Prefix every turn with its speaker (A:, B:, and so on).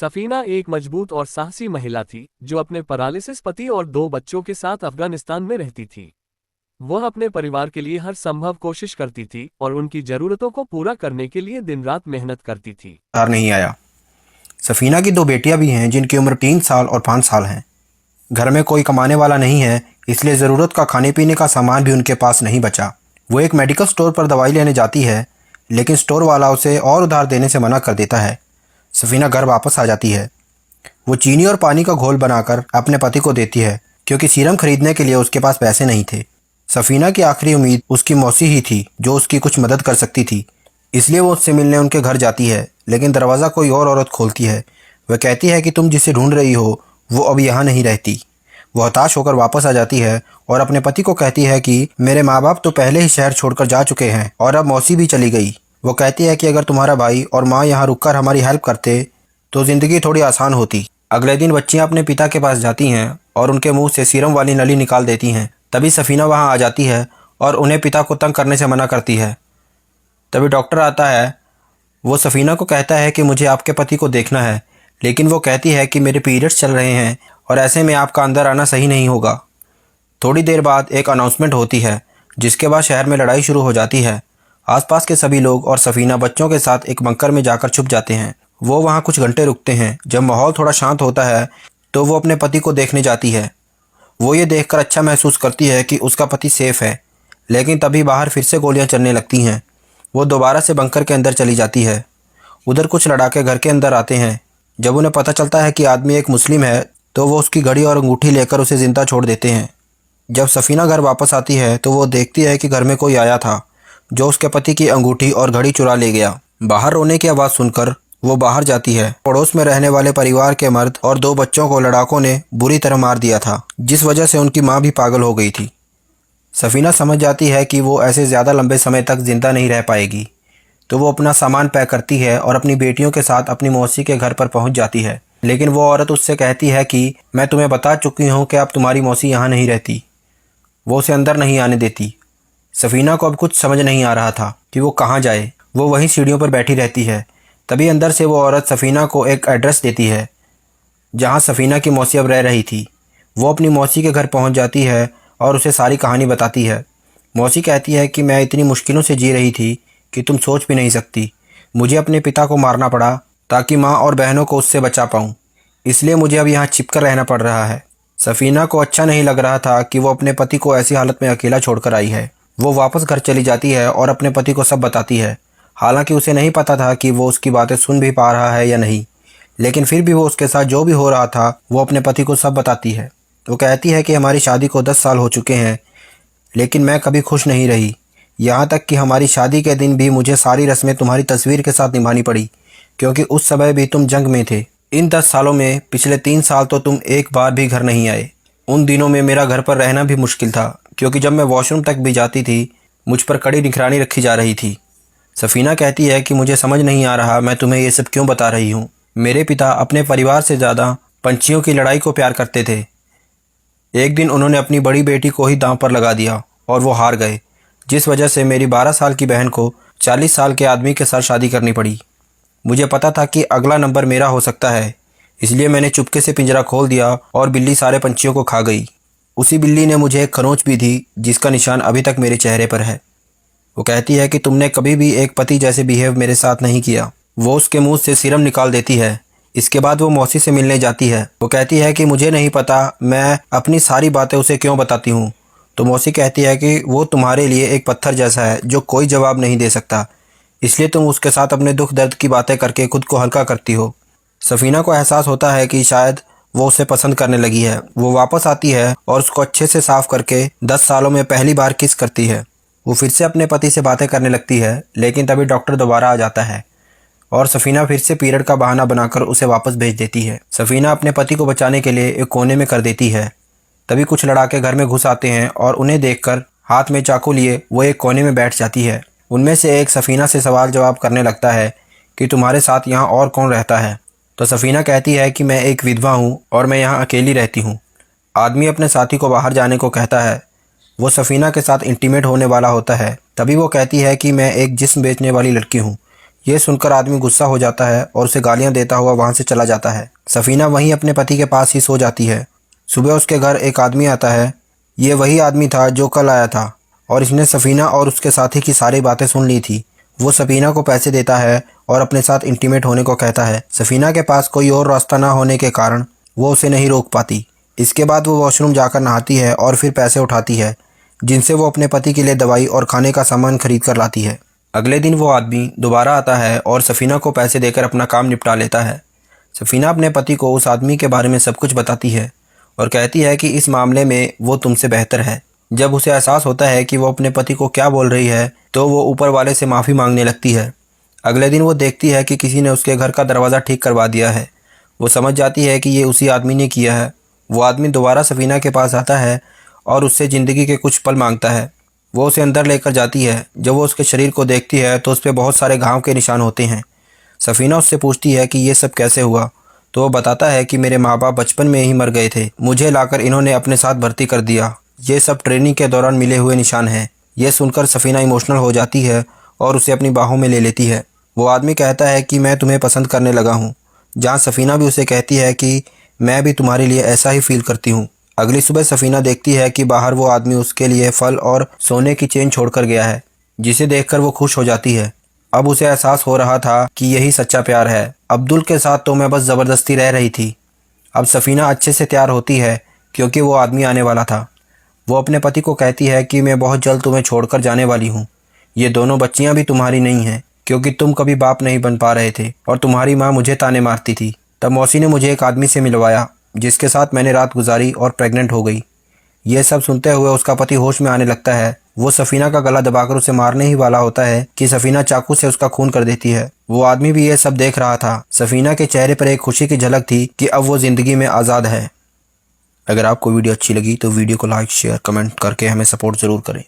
A: सफीना एक मजबूत और साहसी महिला थी जो अपने पैरालिसिस पति और 2 बच्चों के साथ अफगानिस्तान में रहती थी। वह अपने परिवार के लिए हर संभव कोशिश करती थी और उनकी जरूरतों को पूरा करने के लिए दिन रात मेहनत करती थी।
B: नहीं आया। सफीना की 2 बेटियां भी हैं जिनकी उम्र 3 साल और 5 साल है। घर में कोई कमाने वाला नहीं है, इसलिए ज़रूरत का खाने पीने का सामान भी उनके पास नहीं बचा। वो एक मेडिकल स्टोर पर दवाई लेने जाती है, लेकिन स्टोर वाला उसे और उधार देने से मना कर देता है। सफीना घर वापस आ जाती है। वो चीनी और पानी का घोल बनाकर अपने पति को देती है, क्योंकि सीरम खरीदने के लिए उसके पास पैसे नहीं थे। सफीना की आखिरी उम्मीद उसकी मौसी ही थी जो उसकी कुछ मदद कर सकती थी, इसलिए वो उससे मिलने उनके घर जाती है, लेकिन दरवाज़ा कोई और औरत खोलती है। वह कहती है कि तुम जिसे ढूंढ रही हो वो अब यहाँ नहीं रहती। वो हताश होकर वापस आ जाती है और अपने पति को कहती है कि मेरे माँ बाप तो पहले ही शहर छोड़कर जा चुके हैं और अब मौसी भी चली गई। वो कहती है कि अगर तुम्हारा भाई और माँ यहाँ रुककर हमारी हेल्प करते तो ज़िंदगी थोड़ी आसान होती। अगले दिन बच्चियाँ अपने पिता के पास जाती हैं और उनके मुंह से सीरम वाली नली निकाल देती हैं। तभी सफीना वहाँ आ जाती है और उन्हें पिता को तंग करने से मना करती है। तभी डॉक्टर आता है। वो सफीना को कहता है कि मुझे आपके पति को देखना है, लेकिन वो कहती है कि मेरे पीरियड्स चल रहे हैं और ऐसे में आपका अंदर आना सही नहीं होगा। थोड़ी देर बाद एक अनाउंसमेंट होती है, जिसके बाद शहर में लड़ाई शुरू हो जाती है। आसपास के सभी लोग और सफीना बच्चों के साथ एक बंकर में जाकर छुप जाते हैं। वो वहाँ कुछ घंटे रुकते हैं। जब माहौल थोड़ा शांत होता है तो वो अपने पति को देखने जाती है। वो ये देखकर अच्छा महसूस करती है कि उसका पति सेफ है, लेकिन तभी बाहर फिर से गोलियां चलने लगती हैं। वो दोबारा से बंकर के अंदर चली जाती है। उधर कुछ लड़ाके घर के अंदर आते हैं। जब उन्हें पता चलता है कि आदमी एक मुस्लिम है तो वो उसकी घड़ी और अंगूठी लेकर उसे जिंदा छोड़ देते हैं। जब सफीना घर वापस आती है तो वो देखती है कि घर में कोई आया था जो उसके पति की अंगूठी और घड़ी चुरा ले गया। बाहर रोने की आवाज़ सुनकर वो बाहर जाती है। पड़ोस में रहने वाले परिवार के मर्द और 2 बच्चों को लड़ाकों ने बुरी तरह मार दिया था, जिस वजह से उनकी माँ भी पागल हो गई थी। सफीना समझ जाती है कि वो ऐसे ज़्यादा लंबे समय तक जिंदा नहीं रह पाएगी, तो वो अपना सामान पैक करती है और अपनी बेटियों के साथ अपनी मौसी के घर पर पहुंच जाती है। लेकिन वो औरत उससे कहती है कि मैं तुम्हें बता चुकी हूँ कि अब तुम्हारी मौसी यहाँ नहीं रहती। वो उसे अंदर नहीं आने देती। सफीना को अब कुछ समझ नहीं आ रहा था कि वो कहाँ जाए। वो वहीं सीढ़ियों पर बैठी रहती है। तभी अंदर से वो औरत सफीना को एक एड्रेस देती है जहाँ सफीना की मौसी अब रह रही थी। वो अपनी मौसी के घर पहुँच जाती है और उसे सारी कहानी बताती है। मौसी कहती है कि मैं इतनी मुश्किलों से जी रही थी कि तुम सोच भी नहीं सकती। मुझे अपने पिता को मारना पड़ा ताकि माँ और बहनों को उससे बचा पाऊँ, इसलिए मुझे अब यहाँ छिपकर रहना पड़ रहा है। सफीना को अच्छा नहीं लग रहा था कि वो अपने पति को ऐसी हालत में अकेला छोड़कर आई है। वो वापस घर चली जाती है और अपने पति को सब बताती है। हालांकि उसे नहीं पता था कि वो उसकी बातें सुन भी पा रहा है या नहीं, लेकिन फिर भी वो उसके साथ जो भी हो रहा था वो अपने पति को सब बताती है। वो कहती है कि हमारी शादी को 10 साल हो चुके हैं, लेकिन मैं कभी खुश नहीं रही। यहाँ तक कि हमारी शादी के दिन भी मुझे सारी रस्में तुम्हारी तस्वीर के साथ निभानी पड़ी, क्योंकि उस समय भी तुम जंग में थे। इन 10 सालों में पिछले 3 साल तो तुम एक बार भी घर नहीं आए। उन दिनों में मेरा घर पर रहना भी मुश्किल था, क्योंकि जब मैं वॉशरूम तक भी जाती थी मुझ पर कड़ी निगरानी रखी जा रही थी। सफीना कहती है कि मुझे समझ नहीं आ रहा मैं तुम्हें ये सब क्यों बता रही हूँ। मेरे पिता अपने परिवार से ज़्यादा पंछियों की लड़ाई को प्यार करते थे। एक दिन उन्होंने अपनी बड़ी बेटी को ही दांव पर लगा दिया और वो हार गए, जिस वजह से मेरी 12 साल की बहन को 40 साल के आदमी के साथ शादी करनी पड़ी। मुझे पता था कि अगला नंबर मेरा हो सकता है, इसलिए मैंने चुपके से पिंजरा खोल दिया और बिल्ली सारे पंछियों को खा गई। उसी बिल्ली ने मुझे एक खरोंच भी दी, जिसका निशान अभी तक मेरे चेहरे पर है। वो कहती है कि तुमने कभी भी एक पति जैसे बिहेव मेरे साथ नहीं किया। वो उसके मुंह से सीरम निकाल देती है। इसके बाद वो मौसी से मिलने जाती है। वो कहती है कि मुझे नहीं पता मैं अपनी सारी बातें उसे क्यों बताती हूँ। तो मौसी कहती है कि वो तुम्हारे लिए एक पत्थर जैसा है जो कोई जवाब नहीं दे सकता, इसलिए तुम उसके साथ अपने दुख दर्द की बातें करके खुद को हल्का करती हो। सफीना को एहसास होता है कि शायद वो उसे पसंद करने लगी है। वो वापस आती है और उसको अच्छे से साफ करके 10 सालों में पहली बार किस करती है। वो फिर से अपने पति से बातें करने लगती है, लेकिन तभी डॉक्टर दोबारा आ जाता है और सफीना फिर से पीरियड का बहाना बनाकर उसे वापस भेज देती है। सफीना अपने पति को बचाने के लिए एक कोने में कर देती है। तभी कुछ लड़ाके घर में घुस आते हैं और उन्हें देखकर हाथ में चाकू लिए वो एक कोने में बैठ जाती है। उनमें से एक सफीना से सवाल जवाब करने लगता है कि तुम्हारे साथ यहाँ और कौन रहता है। तो सफीना कहती है कि मैं एक विधवा हूँ और मैं यहाँ अकेली रहती हूँ। आदमी अपने साथी को बाहर जाने को कहता है। वो सफीना के साथ इंटीमेट होने वाला होता है। तभी वो कहती है कि मैं एक जिस्म बेचने वाली लड़की हूँ, ये सुनकर आदमी गुस्सा हो जाता है और उसे गालियां देता हुआ वहां से चला जाता है। सफीना वहीं अपने पति के पास ही सो जाती है। सुबह उसके घर एक आदमी आता है। ये वही आदमी था जो कल आया था और इसने सफीना और उसके साथी की सारी बातें सुन ली थी। वो सफीना को पैसे देता है और अपने साथ इंटीमेट होने को कहता है। सफीना के पास कोई और रास्ता ना होने के कारण वो उसे नहीं रोक पाती। इसके बाद वो वॉशरूम जाकर नहाती है और फिर पैसे उठाती है, जिनसे वो अपने पति के लिए दवाई और खाने का सामान खरीद कर लाती है। अगले दिन वो आदमी दोबारा आता है और सफीना को पैसे देकर अपना काम निपटा लेता है। सफीना अपने पति को उस आदमी के बारे में सब कुछ बताती है और कहती है कि इस मामले में वो तुमसे बेहतर है। जब उसे एहसास होता है कि वो अपने पति को क्या बोल रही है तो वो ऊपर वाले से माफ़ी मांगने लगती है। अगले दिन वो देखती है कि किसी ने उसके घर का दरवाज़ा ठीक करवा दिया है। वो समझ जाती है कि ये उसी आदमी ने किया है। वो आदमी दोबारा सफीना के पास आता है और उससे ज़िंदगी के कुछ पल मांगता है। वो उसे अंदर लेकर जाती है। जब वो उसके शरीर को देखती है तो उस पर बहुत सारे घाव के निशान होते हैं। सफीना उससे पूछती है कि ये सब कैसे हुआ, तो वो बताता है कि मेरे माँ बाप बचपन में ही मर गए थे, मुझे लाकर इन्होंने अपने साथ भर्ती कर दिया। ये सब ट्रेनिंग के दौरान मिले हुए निशान हैं। ये सुनकर सफीना इमोशनल हो जाती है और उसे अपनी बाहों में ले लेती है। वो आदमी कहता है कि मैं तुम्हें पसंद करने लगा हूँ, जहाँ सफीना भी उसे कहती है कि मैं भी तुम्हारे लिए ऐसा ही फील करती हूँ। अगली सुबह सफीना देखती है कि बाहर वो आदमी उसके लिए फल और सोने की चेन छोड़कर गया है, जिसे देखकर वो खुश हो जाती है। अब उसे एहसास हो रहा था कि यही सच्चा प्यार है। अब्दुल के साथ तो मैं बस ज़बरदस्ती रह रही थी। अब सफीना अच्छे से तैयार होती है क्योंकि वो आदमी आने वाला था। वो अपने पति को कहती है कि मैं बहुत जल्द तुम्हें छोड़कर जाने वाली हूँ। ये दोनों बच्चियाँ भी तुम्हारी नहीं हैं क्योंकि तुम कभी बाप नहीं बन पा रहे थे और तुम्हारी माँ मुझे ताने मारती थी। तब मौसी ने मुझे एक आदमी से मिलवाया जिसके साथ मैंने रात गुजारी और प्रेग्नेंट हो गई। ये सब सुनते हुए उसका पति होश में आने लगता है। वो सफीना का गला दबाकर उसे मारने ही वाला होता है कि सफीना चाकू से उसका खून कर देती है। वो आदमी भी ये सब देख रहा था। सफीना के चेहरे पर एक खुशी की झलक थी कि अब वो जिंदगी में आज़ाद है। अगर आपको वीडियो अच्छी लगी तो वीडियो को लाइक, शेयर, कमेंट करके हमें सपोर्ट ज़रूर करें।